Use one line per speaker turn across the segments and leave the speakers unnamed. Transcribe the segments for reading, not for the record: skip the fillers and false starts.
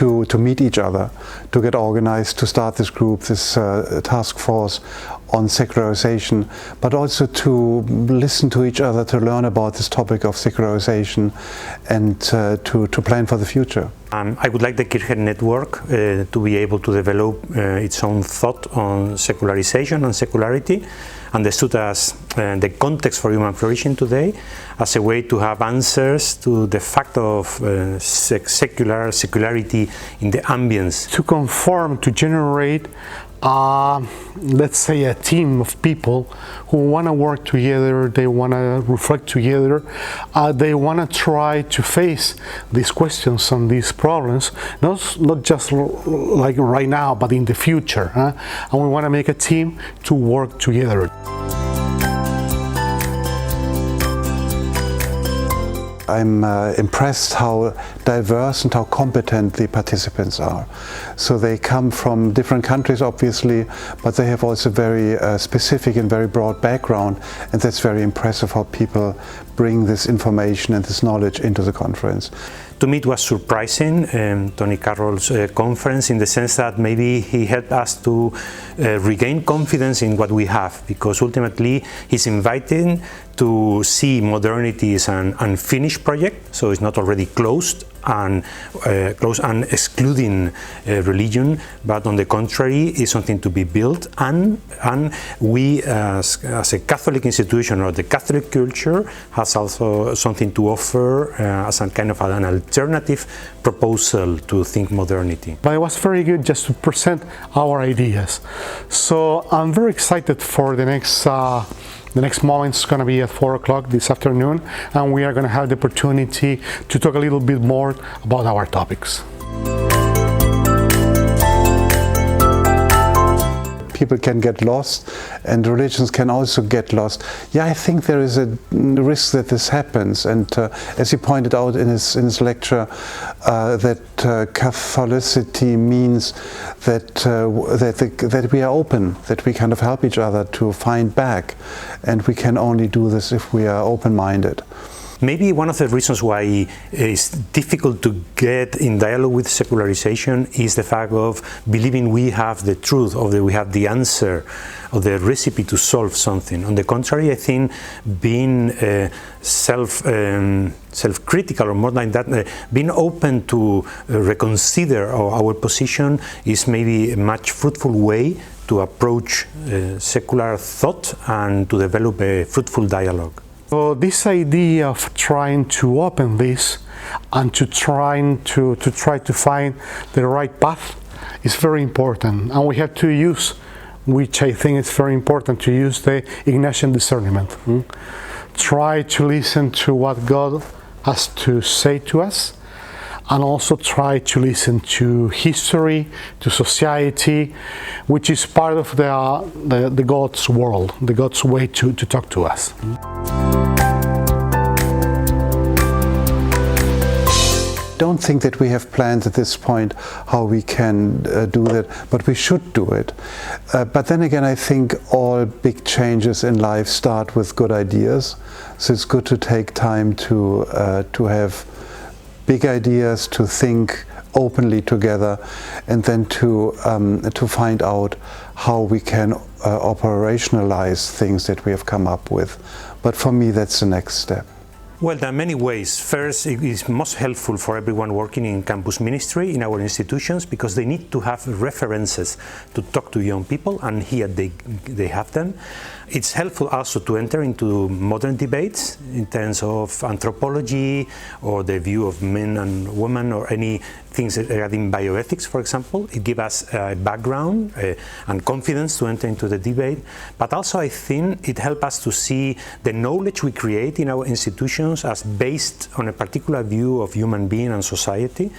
to meet each other, to get organized, to start this group, this task force on secularization, but also to listen to each other, to learn about this topic of secularization, and to plan for the future.
I would like the Kirchner network to be able to develop its own thought on secularization and secularity, understood as the context for human flourishing today, as a way to have answers to the fact of secularity in the ambience.
To conform, to generate let's say a team of people who want to work together, they want to reflect together, they want to try to face these questions and these problems, not just like right now, but in the future. And we want to make a team to work together.
I'm impressed how diverse and how competent the participants are. So they come from different countries, obviously, but they have also very specific and very broad background, and that's very impressive how people bring this information and this knowledge into the conference.
To me, it was surprising, Tony Carroll's conference, in the sense that maybe he helped us to regain confidence in what we have, because ultimately he's inviting to see modernity as an unfinished project, so it's not already closed and excluding religion, but on the contrary, is something to be built, and we as a Catholic institution, or the Catholic culture, has also something to offer as a kind of an alternative proposal to think modernity.
But it was very good just to present our ideas. So I'm very excited for the next moment. Is going to be at 4 o'clock this afternoon, and we are going to have the opportunity to talk a little bit more about our topics.
People can get lost, and religions can also get lost. Yeah, I think there is a risk that this happens, and as he pointed out in his lecture, that Catholicity means that we are open, that we kind of help each other to find back, and we can only do this if we are open-minded.
Maybe one of the reasons why it's difficult to get in dialogue with secularization is the fact of believing we have the truth, or that we have the answer, or the recipe to solve something. On the contrary, I think being self-critical, or more than that, being open to reconsider our position is maybe a much fruitful way to approach secular thought and to develop a fruitful dialogue.
So this idea of trying to open this and to try to find the right path is very important, and we have to use, which I think is very important, to use the Ignatian discernment. Try to listen to what God has to say to us, and also try to listen to history, to society, which is part of the God's world, the God's way to talk to us.
Don't think that we have planned at this point how we can do that, but we should do it. But then again, I think all big changes in life start with good ideas, so it's good to take time to have big ideas, to think openly together, and then to find out how we can operationalize things that we have come up with. But for me, that's the next step.
Well, there are many ways. First, it is most helpful for everyone working in campus ministry in our institutions, because they need to have references to talk to young people, and here they have them. It's helpful also to enter into modern debates in terms of anthropology, or the view of men and women, or any things regarding bioethics, for example. It gives us a background and confidence to enter into the debate. But also, I think it helps us to see the knowledge we create in our institutions as based on a particular view of human being and society,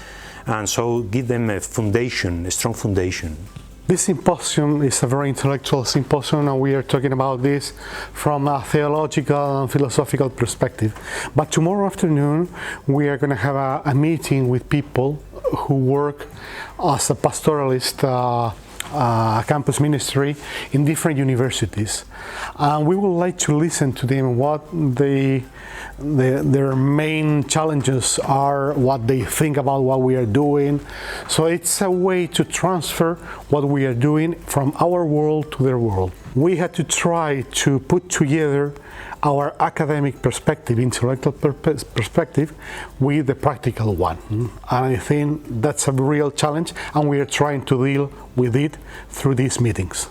and so give them a foundation, a strong foundation.
This symposium is a very intellectual symposium, and we are talking about this from a theological and philosophical perspective. But tomorrow afternoon, we are going to have a meeting with people who work as a pastoralist campus ministry in different universities. And we would like to listen to them, what they their main challenges are what they think about what we are doing. So it's a way to transfer what we are doing from our world to their world. We had to try to put together our academic perspective, intellectual perspective, with the practical one. And I think that's a real challenge, and we are trying to deal with it through these meetings.